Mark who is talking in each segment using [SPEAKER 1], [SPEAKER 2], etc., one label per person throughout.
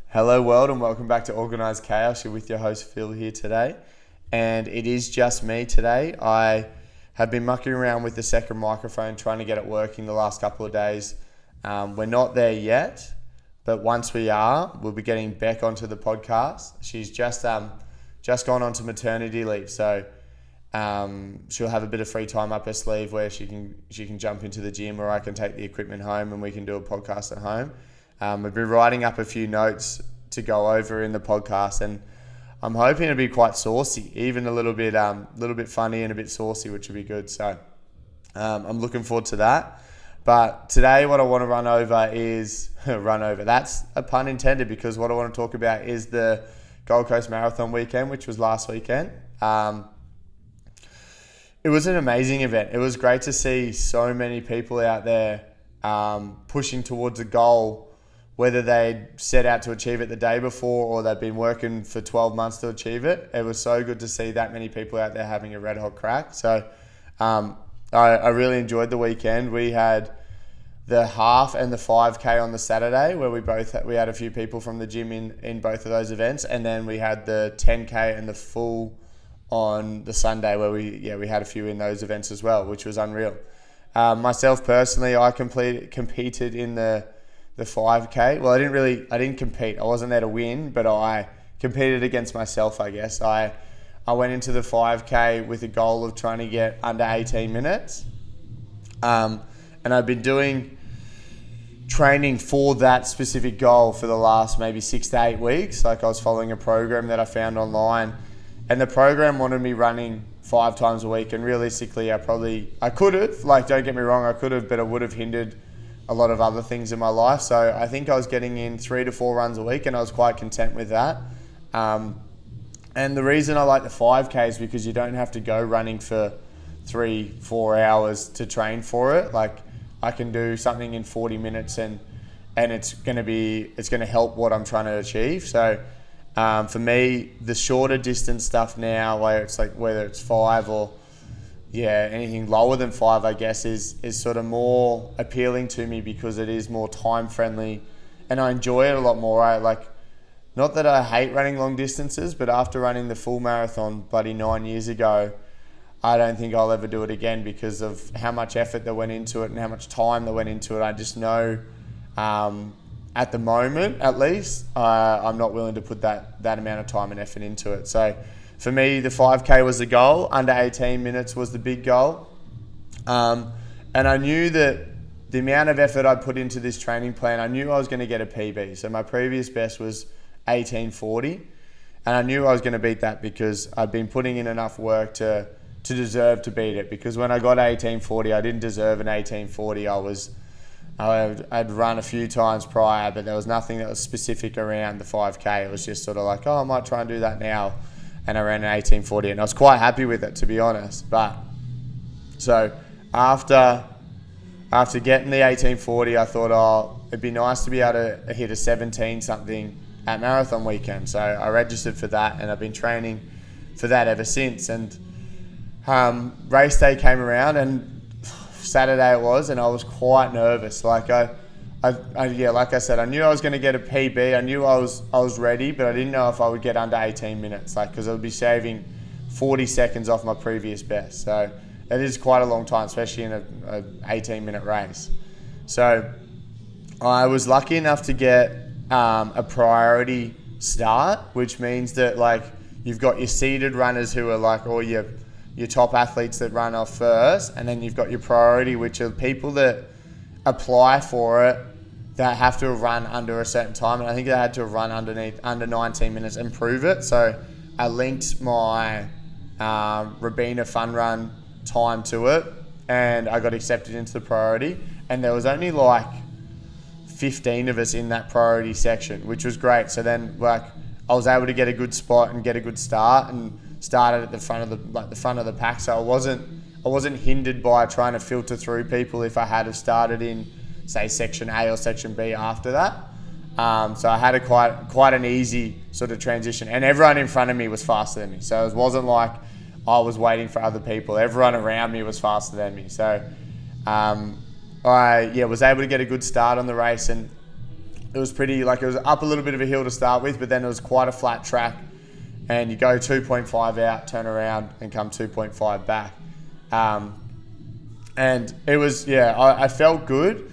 [SPEAKER 1] Hello world and welcome back to Organised Chaos. You're with your host Phil here today, and it is just me today. I have been mucking around with the second microphone trying to get it working the last couple of days. We're not there yet, but once we are, we'll be getting Beck onto the podcast. She's just gone on to maternity leave, so she'll have a bit of free time up her sleeve where she can jump into the gym, or I can take the equipment home and we can do a podcast at home. We've been writing up a few notes to go over in the podcast, and I'm hoping to be quite saucy, even a little bit funny and a bit saucy, which would be good. So I'm looking forward to that. But today, what I want to run over is That's a pun intended, because what I want to talk about is the Gold Coast Marathon weekend, which was last weekend. It was an amazing event. It was great to see so many people out there pushing towards a goal, whether they'd set out to achieve it the day before or they'd been working for 12 months to achieve it. It was so good to see that many people out there having a red hot crack. So I really enjoyed the weekend. We had the half and the 5K on the Saturday, where we had a few people from the gym in both of those events, and then we had the 10K and the full on the Sunday, where we had a few in those events as well, which was unreal. Myself personally, I competed in the 5K. Well, I didn't compete. I wasn't there to win, but I competed against myself, I guess. I went into the 5K with a goal of trying to get under 18 minutes. And I've been doing training for that specific goal for the last maybe 6 to 8 weeks. Like, I was following a program that I found online, and the program wanted me running 5 times a week. And realistically, I could have, don't get me wrong, I could have, but it would have hindered a lot of other things in my life. So I think I was getting in 3 to 4 runs a week, and I was quite content with that. And the reason I like the 5K is because you don't have to go running for 3-4 hours to train for it. Like, I can do something in 40 minutes and it's going to help what I'm trying to achieve. So for me, the shorter distance stuff now, where it's like, whether it's 5 or anything lower than 5, I guess, is sort of more appealing to me, because it is more time friendly and I enjoy it a lot more. Not that I hate running long distances, but after running the full marathon bloody 9 years ago, I don't think I'll ever do it again, because of how much effort that went into it and how much time that went into it. I just know, at the moment at least, I'm not willing to put that amount of time and effort into it. So for me, the 5K was the goal. Under 18 minutes was the big goal. And I knew that the amount of effort I put into this training plan, I knew I was going to get a PB. So my previous best was 18:40. And I knew I was going to beat that, because I'd been putting in enough work to deserve to beat it. Because when I got 18:40, I didn't deserve an 18:40. I'd run a few times prior, but there was nothing that was specific around the 5K. It was just sort of like, I might try and do that now. And I ran an 18:40, and I was quite happy with it, to be honest. But so after getting the 18:40, I thought, it'd be nice to be able to hit a 17 something at marathon weekend. So I registered for that, and I've been training for that ever since. And race day came around, and Saturday it was, and I was quite nervous. Like I said, I knew I was going to get a PB. I knew I was ready, but I didn't know if I would get under 18 minutes, because I would be shaving 40 seconds off my previous best. So it is quite a long time, especially in a 18-minute race. So I was lucky enough to get a priority start, which means that you've got your seeded runners who are all your top athletes that run off first, and then you've got your priority, which are people that apply for it that have to run under a certain time. And I think they had to run under 19 minutes and prove it. So I linked my Rabina Fun Run time to it, and I got accepted into the priority. And there was only 15 of us in that priority section, which was great. So then I was able to get a good spot and get a good start, and started at the front of the pack. So I wasn't hindered by trying to filter through people if I had have started in, say, section A or section B after that. So I had quite an easy sort of transition, and everyone in front of me was faster than me. So it wasn't like I was waiting for other people. Everyone around me was faster than me. So I was able to get a good start on the race, and it was pretty, it was up a little bit of a hill to start with, but then it was quite a flat track, and you go 2.5 out, turn around and come 2.5 back. And it was, I felt good.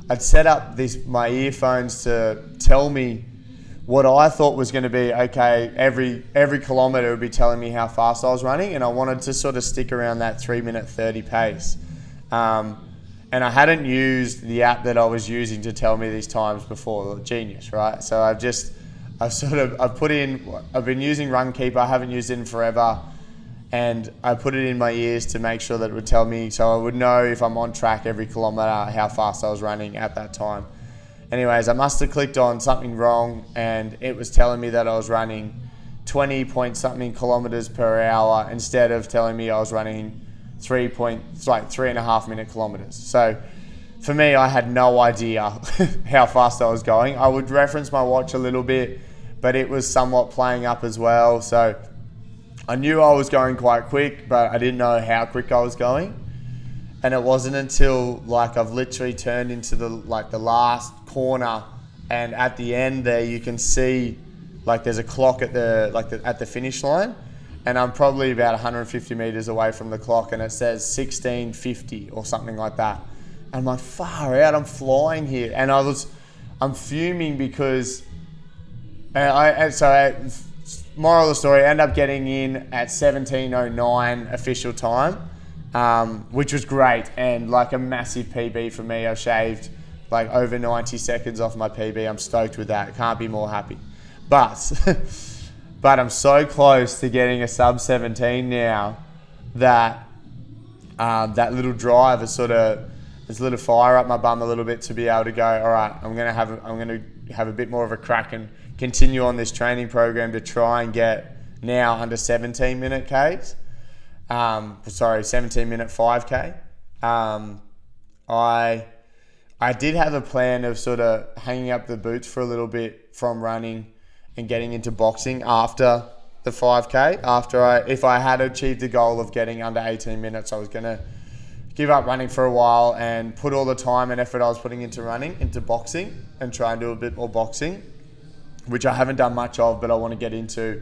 [SPEAKER 1] I'd set up my earphones to tell me what I thought was going to be, okay, every kilometre would be telling me how fast I was running, and I wanted to sort of stick around that 3:30 pace. And I hadn't used the app that I was using to tell me these times before, Genius, right? So I've been using Runkeeper, I haven't used it in forever, and I put it in my ears to make sure that it would tell me, so I would know if I'm on track every kilometre, how fast I was running at that time. Anyways, I must have clicked on something wrong, and it was telling me that I was running 20 point something kilometres per hour instead of telling me I was running 3.5 minute kilometres. So for me, I had no idea how fast I was going. I would reference my watch a little bit, but it was somewhat playing up as well. So I knew I was going quite quick, but I didn't know how quick I was going. And it wasn't until I've literally turned into the last corner, and at the end there you can see there's a clock at the finish line, and I'm probably about 150 meters away from the clock, and it says 16:50 or something like that. And I'm like, far out, I'm flying here. And I'm fuming because moral of the story, I ended up getting in at 17:09 official time, which was great, and a massive PB for me. I shaved over 90 seconds off my PB. I'm stoked with that. Can't be more happy. But I'm so close to getting a sub 17 now that that little drive is it's a little fire up my bum a little bit to be able to go, all right, I'm gonna have a bit more of a crack and continue on this training program to try and get now under 17 minute Ks. 17 minute 5K. I did have a plan of sort of hanging up the boots for a little bit from running and getting into boxing after the 5K. If I had achieved the goal of getting under 18 minutes, I was going to give up running for a while and put all the time and effort I was putting into running into boxing and try and do a bit more boxing, which I haven't done much of, but I want to get into.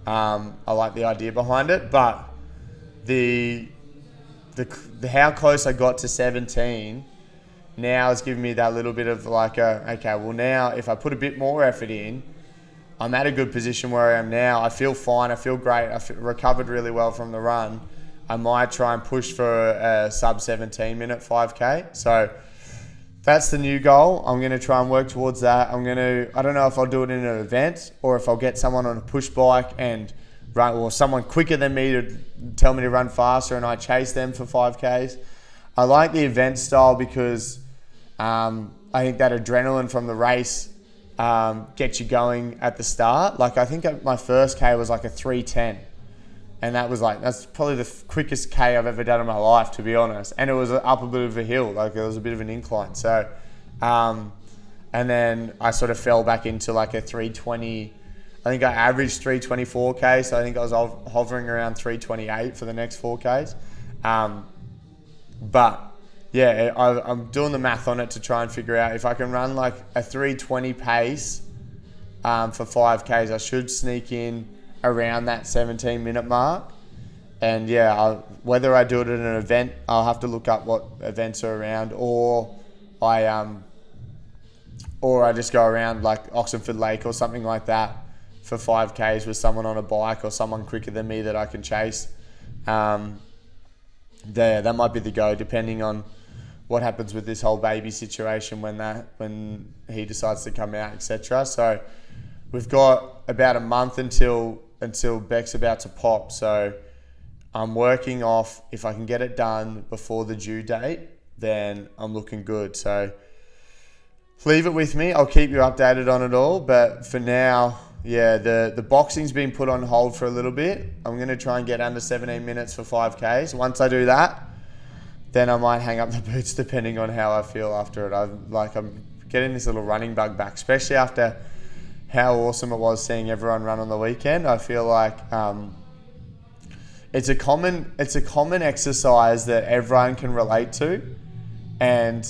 [SPEAKER 1] I like the idea behind it, but the how close I got to 17 now is giving me that little bit of now if I put a bit more effort in, I'm at a good position where I am now. I feel fine, I feel great, recovered really well from the run. I might try and push for a sub 17 minute 5K. So that's the new goal. I'm going to try and work towards that. I don't know if I'll do it in an event or if I'll get someone on a push bike and run, or someone quicker than me to tell me to run faster and I chase them for 5Ks. I like the event style because I think that adrenaline from the race gets you going at the start. I think my first K was a 3:10, and that's probably the quickest K I've ever done in my life, to be honest. And it was up a bit of a hill, it was a bit of an incline. So, and then I sort of fell back into a 3:20. I think I averaged 3:24K, so I think I was hovering around 3:28 for the next 4Ks. But yeah, I'm doing the math on it to try and figure out if I can run a 3:20 pace for 5Ks, I should sneak in around that 17 minute mark. And whether I do it at an event, I'll have to look up what events are around, or I just go around Oxenford Lake or something like that for 5Ks with someone on a bike or someone quicker than me that I can chase. That might be the go, depending on what happens with this whole baby situation when he decides to come out, etc. So we've got about a month until Beck's about to pop. So I'm working off, if I can get it done before the due date, then I'm looking good. So leave it with me. I'll keep you updated on it all. But for now, the boxing's been put on hold for a little bit. I'm going to try and get under 17 minutes for 5Ks. Once I do that, then I might hang up the boots depending on how I feel after it. I'm getting this little running bug back, especially after how awesome it was seeing everyone run on the weekend. I feel like it's a common exercise that everyone can relate to, and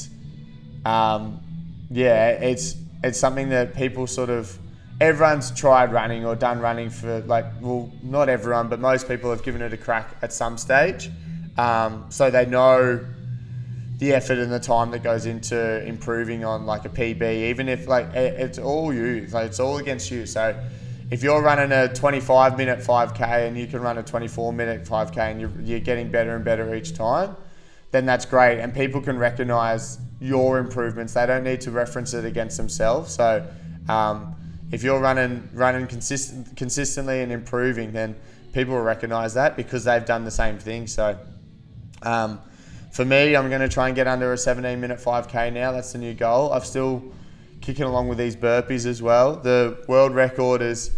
[SPEAKER 1] it's something that people everyone's tried running or done running for, like, well, not everyone, but most people have given it a crack at some stage. So they know the effort and the time that goes into improving on like a PB, even if like it's all you, like it's all against you. So if you're running a 25-minute 5K and you can run a 24-minute 5K and you're getting better and better each time, then that's great. And people can recognize your improvements. They don't need to reference it against themselves. So if you're running consistently and improving, then people will recognize that because they've done the same thing. So for me, I'm going to try and get under a 17-minute 5K now. That's the new goal. I'm still kicking along with these burpees as well. The world record is,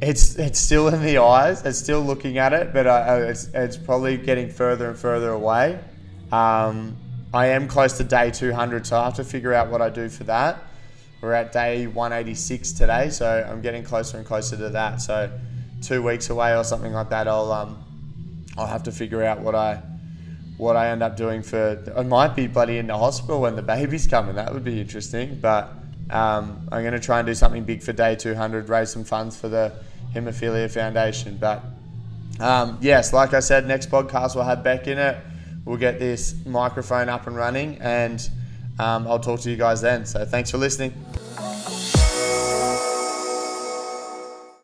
[SPEAKER 1] it's still in the eyes. It's still looking at it, but it's probably getting further and further away. I am close to day 200, so I have to figure out what I do for that. We're at day 186 today, so I'm getting closer and closer to that. So 2 weeks away or something like that, I'll have to figure out what I end up doing for. I might be bloody in the hospital when the baby's coming. That would be interesting. But I'm going to try and do something big for day 200, raise some funds for the Haemophilia Foundation. But yes, like I said, next podcast we'll have Beck in it. We'll get this microphone up and running, and I'll talk to you guys then. So thanks for listening.